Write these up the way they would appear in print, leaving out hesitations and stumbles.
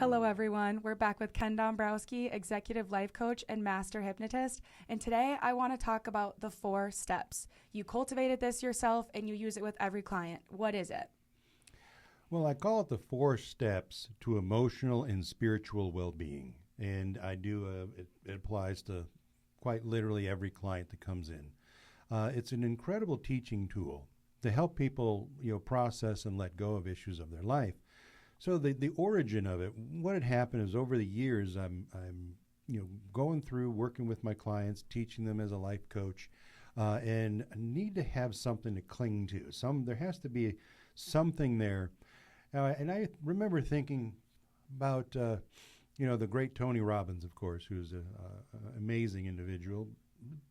Hello, everyone. We're back with Ken Dombrowski, Executive Life Coach and Master Hypnotist. And today I want to talk about the 4 steps. You cultivated this yourself and you use it with every client. What is it? Well, I call it the 4 steps to emotional and spiritual well-being. And it applies to quite literally every client that comes in. It's an incredible teaching tool to help people, process and let go of issues of their life. So the origin of it, what had happened is over the years, I'm going through working with my clients, teaching them as a life coach, and I need to have something to cling to. There has to be something there. And I remember thinking about, the great Tony Robbins, of course, who's an amazing individual.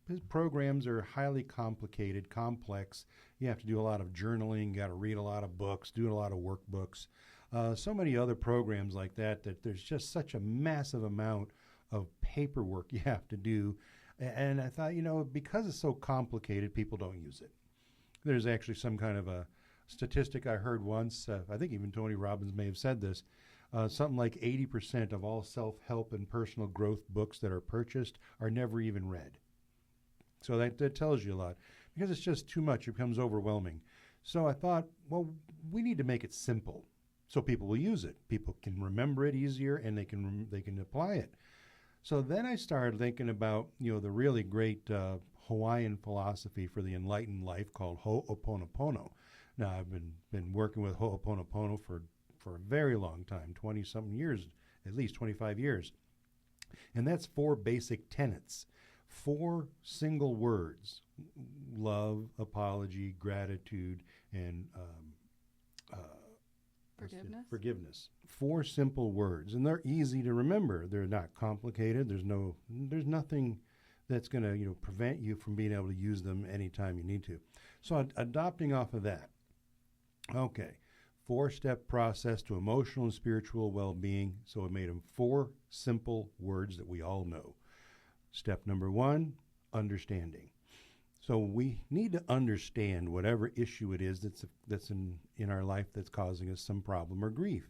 His programs are highly complicated, complex. You have to do a lot of journaling, you got to read a lot of books, do a lot of workbooks. So many other programs like that there's just such a massive amount of paperwork you have to do. And I thought, because it's so complicated, people don't use it. There's actually some kind of a statistic I heard once, I think even Tony Robbins may have said this, something like 80% of all self-help and personal growth books that are purchased are never even read. So that tells you a lot. Because it's just too much, it becomes overwhelming. So I thought, well, we need to make it simple so people will use it. People can remember it easier and they can apply it. So then I started thinking about, the really great Hawaiian philosophy for the enlightened life called Ho'oponopono. Now, I've been working with Ho'oponopono for a very long time, 20-something years, at least 25 years. And that's 4 basic tenets, 4 single words: love, apology, gratitude, and forgiveness. 4 simple words, and they're easy to remember. They're not complicated. There's nothing that's going to prevent you from being able to use them anytime you need to. So adopting off of that, okay, 4-step process to emotional and spiritual well-being. So I made them 4 simple words that we all know. Step number 1, understanding. So we need to understand whatever issue it is that's in our life that's causing us some problem or grief.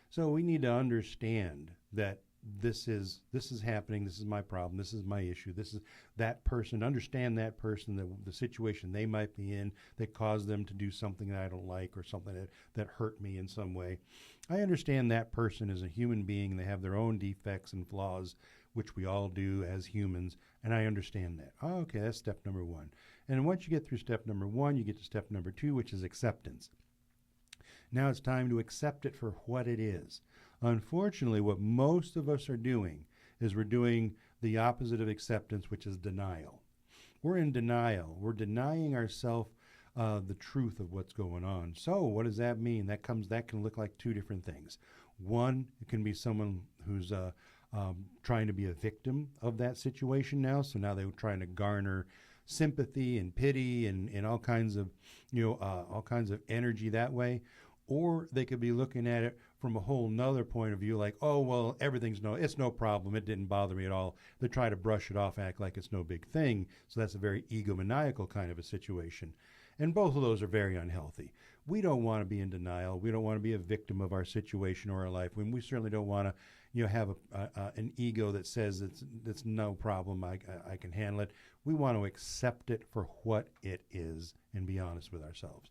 So we need to understand that this is happening, this is my problem, this is my issue, this is that person, understand that person, the situation they might be in that caused them to do something that I don't like or something that hurt me in some way. I understand that person is a human being, they have their own defects and flaws, which we all do as humans, and I understand that. Oh, okay, that's step number 1. And once you get through step number 1, you get to step number 2, which is acceptance. Now it's time to accept it for what it is. Unfortunately, what most of us are doing is we're doing the opposite of acceptance, which is denial. We're in denial. We're denying ourselves the truth of what's going on. So what does that mean? That can look like 2 different things. One, it can be someone who's trying to be a victim of that situation now. So now they're trying to garner sympathy and pity and all kinds of energy that way. Or they could be looking at it from a whole nother point of view, like, oh, well, it's no problem. It didn't bother me at all. They try to brush it off, act like it's no big thing. So that's a very egomaniacal kind of a situation. And both of those are very unhealthy. We don't want to be in denial. We don't want to be a victim of our situation or our life. We certainly don't want to have an ego that says it's no problem, I can handle it. We want to accept it for what it is and be honest with ourselves.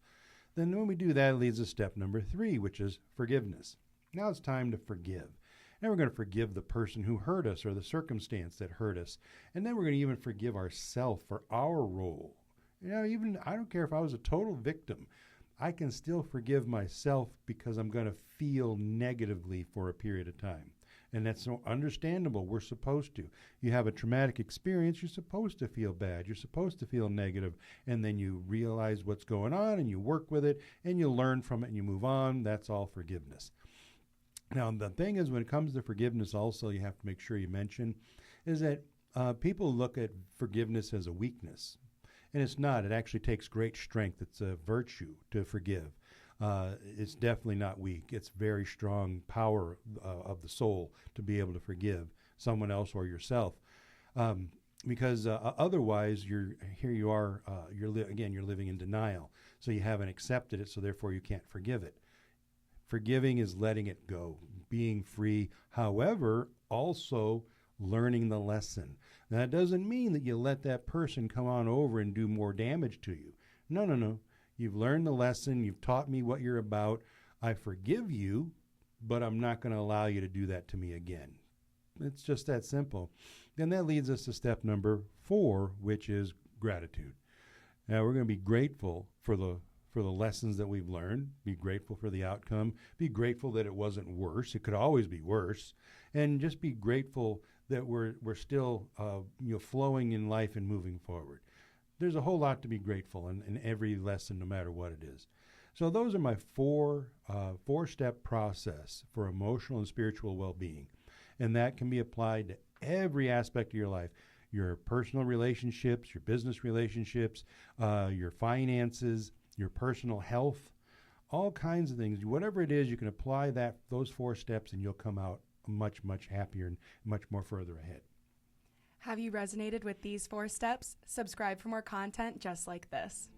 Then when we do that, it leads to step number 3, which is forgiveness. Now it's time to forgive. And we're going to forgive the person who hurt us or the circumstance that hurt us. And then we're going to even forgive ourselves for our role. Even I don't care if I was a total victim. I can still forgive myself because I'm going to feel negatively for a period of time. And that's so understandable. We're supposed to. You have a traumatic experience, you're supposed to feel bad. You're supposed to feel negative. And then you realize what's going on and you work with it and you learn from it and you move on. That's all forgiveness. Now, the thing is, when it comes to forgiveness also, you have to make sure you mention is that people look at forgiveness as a weakness. And it's not. It actually takes great strength. It's a virtue to forgive. It's definitely not weak. It's very strong power of the soul to be able to forgive someone else or yourself. Because otherwise, you're living in denial. So you haven't accepted it, so therefore you can't forgive it. Forgiving is letting it go, being free. However, also learning the lesson. Now, that doesn't mean that you let that person come on over and do more damage to you. No, no, no. You've learned the lesson. You've taught me what you're about. I forgive you, but I'm not going to allow you to do that to me again. It's just that simple. And that leads us to step number 4, which is gratitude. Now, we're going to be grateful for the lessons that we've learned, be grateful for the outcome, be grateful that it wasn't worse. It could always be worse. And just be grateful that we're still flowing in life and moving forward. There's a whole lot to be grateful in every lesson, no matter what it is. So those are my four-step process for emotional and spiritual well-being. And that can be applied to every aspect of your life, your personal relationships, your business relationships, your finances, your personal health, all kinds of things. Whatever it is, you can apply those 4 steps and you'll come out much, much happier and much more further ahead. Have you resonated with these 4 steps? Subscribe for more content just like this.